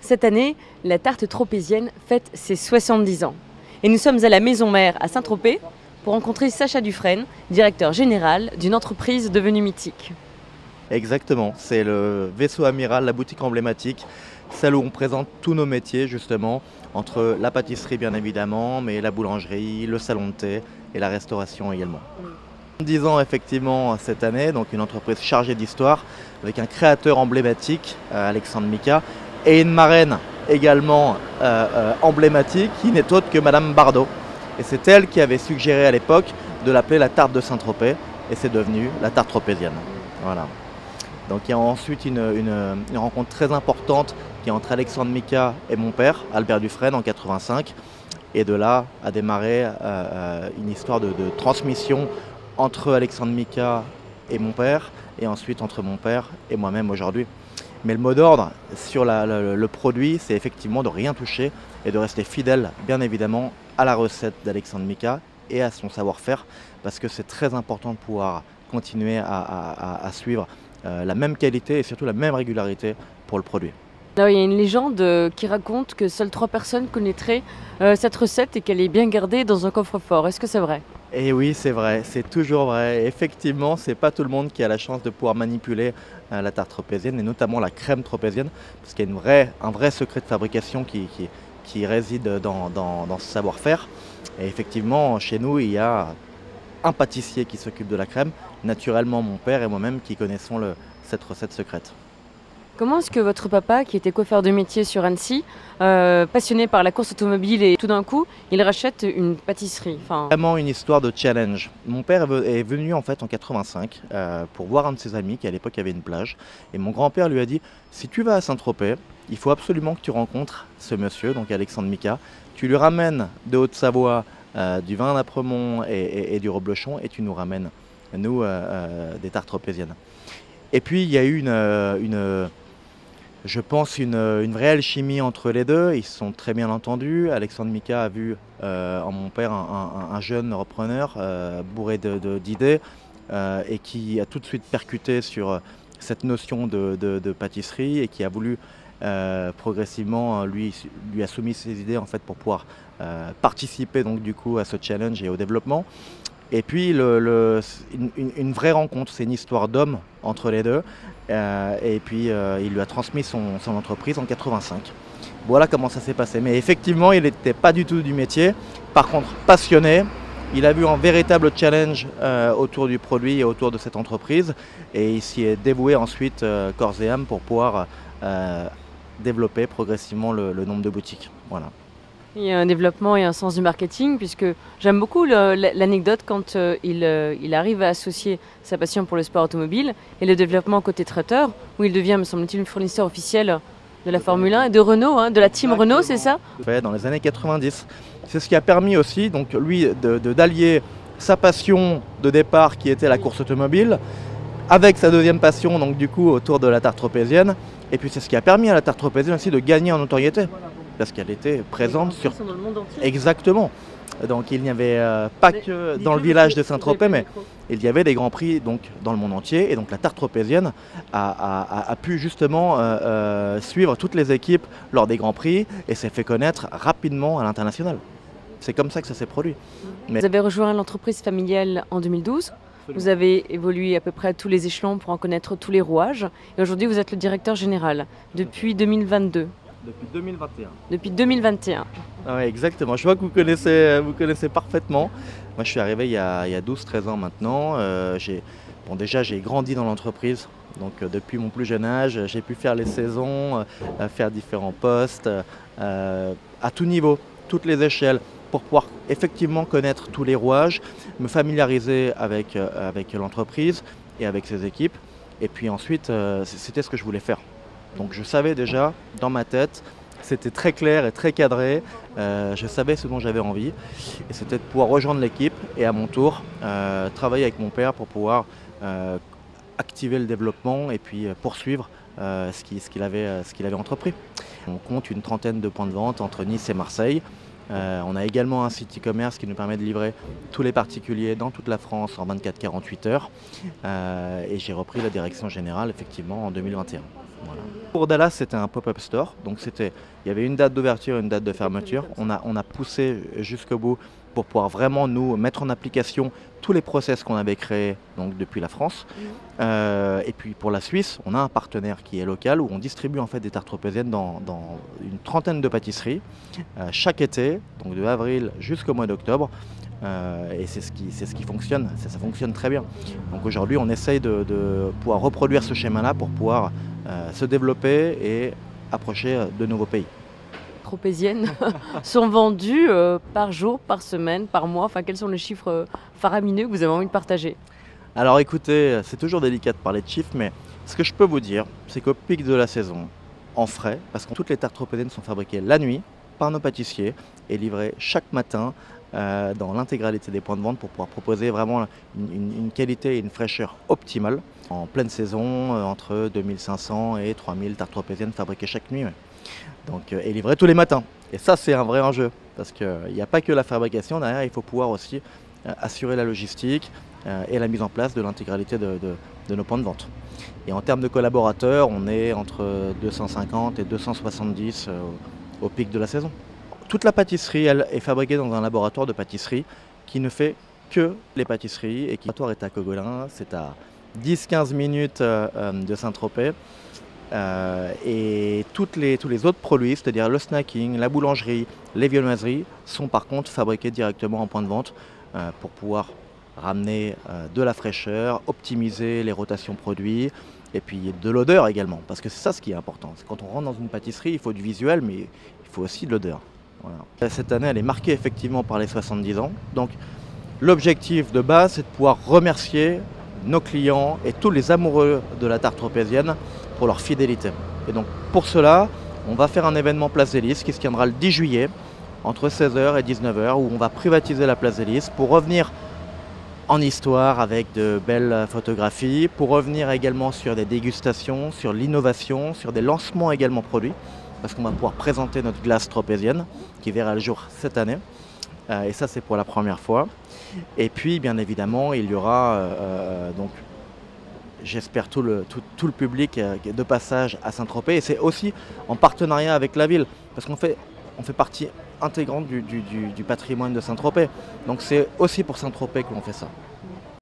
Cette année, la tarte tropézienne fête ses 70 ans. Et nous sommes à la Maison Mère à Saint-Tropez pour rencontrer Sacha Dufresne, directeur général d'une entreprise devenue mythique. Exactement, c'est le vaisseau amiral, la boutique emblématique, celle où on présente tous nos métiers justement, entre la pâtisserie bien évidemment, mais la boulangerie, le salon de thé et la restauration également. 10 ans effectivement cette année, donc une entreprise chargée d'histoire, avec un créateur emblématique, Alexandre Mica, et une marraine également emblématique, qui n'est autre que Madame Bardot. Et c'est elle qui avait suggéré à l'époque de l'appeler la tarte de Saint-Tropez, et c'est devenu la tarte tropézienne. Voilà. Donc il y a ensuite une rencontre très importante qui est entre Alexandre Mica et mon père, Albert Dufresne, en 85. Et de là a démarré une histoire de transmission entre Alexandre Mica et mon père, et ensuite entre mon père et moi-même aujourd'hui. Mais le mot d'ordre sur le produit, c'est effectivement de rien toucher et de rester fidèle, bien évidemment, à la recette d'Alexandre Mica et à son savoir-faire, parce que c'est très important de pouvoir continuer à suivre la même qualité et surtout la même régularité pour le produit. Alors, il y a une légende qui raconte que seules 3 personnes connaîtraient cette recette et qu'elle est bien gardée dans un coffre-fort. Est-ce que c'est vrai? Et oui, c'est vrai, c'est toujours vrai. Effectivement, c'est pas tout le monde qui a la chance de pouvoir manipuler la tarte tropézienne et notamment la crème tropézienne, parce qu'il y a un vrai secret de fabrication qui réside dans ce savoir-faire. Et effectivement, chez nous, il y a un pâtissier qui s'occupe de la crème, naturellement mon père et moi-même qui connaissons cette recette secrète. Comment est-ce que votre papa, qui était coiffeur de métier sur Annecy, passionné par la course automobile et tout d'un coup, il rachète une pâtisserie? Vraiment une histoire de challenge. Mon père est venu en fait en 85 pour voir un de ses amis qui à l'époque avait une plage. Et mon grand-père lui a dit, si tu vas à Saint-Tropez, il faut absolument que tu rencontres ce monsieur, donc Alexandre Mica. Tu lui ramènes de Haute-Savoie du vin d'Apremont et du reblochon et tu nous ramènes, nous, des tartes tropéziennes. Et puis il y a eu je pense une vraie alchimie entre les deux, ils se sont très bien entendus. Alexandre Mica a vu en mon père un jeune repreneur bourré d'idées et qui a tout de suite percuté sur cette notion de pâtisserie et qui a voulu progressivement, lui a soumis ses idées en fait pour pouvoir participer donc du coup à ce challenge et au développement. Et puis une vraie rencontre, c'est une histoire d'homme entre les deux. Et puis il lui a transmis son entreprise en 85. Voilà comment ça s'est passé. Mais effectivement, il n'était pas du tout du métier. Par contre, passionné. Il a vu un véritable challenge autour du produit et autour de cette entreprise. Et il s'y est dévoué ensuite corps et âme pour pouvoir développer progressivement le nombre de boutiques. Voilà. Il y a un développement et un sens du marketing, puisque j'aime beaucoup l'anecdote quand il arrive à associer sa passion pour le sport automobile et le développement côté traiteur, où il devient, me semble-t-il, fournisseur officiel de la Formule 1 et de Renault, hein, de la team Renault, c'est ça? Dans les années 90. C'est ce qui a permis aussi, donc, lui, d'allier sa passion de départ, qui était la course automobile, avec sa deuxième passion, donc du coup, autour de la tarte tropézienne. Et puis c'est ce qui a permis à la tarte tropézienne aussi de gagner en notoriété. Parce qu'elle était présente sur... Dans le monde entier. Exactement. Donc il n'y avait pas que dans le village de Saint-Tropez, mais il y avait des grands prix donc, dans le monde entier. Et donc la tarte tropézienne a pu justement suivre toutes les équipes lors des grands prix et s'est fait connaître rapidement à l'international. C'est comme ça que ça s'est produit. Vous avez rejoint l'entreprise familiale en 2012. Vous avez évolué à peu près à tous les échelons pour en connaître tous les rouages. Et aujourd'hui, vous êtes le directeur général depuis 2022. Depuis 2021. Depuis 2021. Ah ouais, exactement. Je vois que vous connaissez parfaitement. Moi, je suis arrivé il y a 12-13 ans maintenant. Déjà, j'ai grandi dans l'entreprise. Donc, depuis mon plus jeune âge, j'ai pu faire les saisons, faire différents postes, à tout niveau, toutes les échelles, pour pouvoir effectivement connaître tous les rouages, me familiariser avec l'entreprise et avec ses équipes. Et puis ensuite, c'était ce que je voulais faire. Donc je savais déjà, dans ma tête, c'était très clair et très cadré, je savais ce dont j'avais envie. Et c'était de pouvoir rejoindre l'équipe et à mon tour, travailler avec mon père pour pouvoir activer le développement et puis poursuivre ce qu'il avait entrepris. On compte une trentaine de points de vente entre Nice et Marseille. On a également un site e-commerce qui nous permet de livrer tous les particuliers dans toute la France en 24-48 heures. Et j'ai repris la direction générale effectivement en 2021. Voilà. Pour Dallas, c'était un pop-up store, donc il y avait une date d'ouverture et une date de fermeture. On a poussé jusqu'au bout pour pouvoir vraiment nous mettre en application tous les process qu'on avait créés donc, depuis la France. Et puis pour la Suisse, on a un partenaire qui est local où on distribue en fait des tartes tropéziennes dans une trentaine de pâtisseries chaque été, donc de avril jusqu'au mois d'octobre. Et c'est ce qui fonctionne, ça fonctionne très bien. Donc aujourd'hui on essaye de pouvoir reproduire ce schéma-là pour pouvoir se développer et approcher de nouveaux pays. Tropéziennes sont vendues par jour, par semaine, par mois. Enfin, quels sont les chiffres faramineux que vous avez envie de partager? Alors écoutez, c'est toujours délicat de parler de chiffres, mais ce que je peux vous dire, c'est qu'au pic de la saison, en frais, parce que toutes les tartes tropéziennes sont fabriquées la nuit par nos pâtissiers et livrées chaque matin dans l'intégralité des points de vente pour pouvoir proposer vraiment une qualité et une fraîcheur optimale. En pleine saison, entre 2500 et 3000 tartes tropéziennes fabriquées chaque nuit. Donc, et livrées tous les matins. Et ça, c'est un vrai enjeu, parce qu'il n'y a pas que la fabrication, derrière, il faut pouvoir aussi assurer la logistique et la mise en place de l'intégralité de nos points de vente. Et en termes de collaborateurs, on est entre 250 et 270 au pic de la saison. Toute la pâtisserie, elle est fabriquée dans un laboratoire de pâtisserie qui ne fait que les pâtisseries. Et qui est à Cogolin, c'est à 10-15 minutes de Saint-Tropez. Et tous les autres produits, c'est-à-dire le snacking, la boulangerie, les viennoiseries, sont par contre fabriqués directement en point de vente pour pouvoir ramener de la fraîcheur, optimiser les rotations produits et puis de l'odeur également, parce que c'est ça ce qui est important. Quand on rentre dans une pâtisserie, il faut du visuel, mais il faut aussi de l'odeur. Voilà. Cette année, elle est marquée effectivement par les 70 ans. Donc l'objectif de base, c'est de pouvoir remercier nos clients et tous les amoureux de la tarte tropézienne pour leur fidélité. Et donc pour cela, on va faire un événement Place des Lys qui se tiendra le 10 juillet entre 16h et 19h où on va privatiser la Place des Lys pour revenir en histoire avec de belles photographies, pour revenir également sur des dégustations, sur l'innovation, sur des lancements également produits, parce qu'on va pouvoir présenter notre glace tropézienne qui verra le jour cette année. Et ça, c'est pour la première fois. Et puis, bien évidemment, il y aura, donc, j'espère, tout le public de passage à Saint-Tropez. Et c'est aussi en partenariat avec la ville, parce qu'on fait partie intégrante du patrimoine de Saint-Tropez. Donc c'est aussi pour Saint-Tropez que l'on fait ça.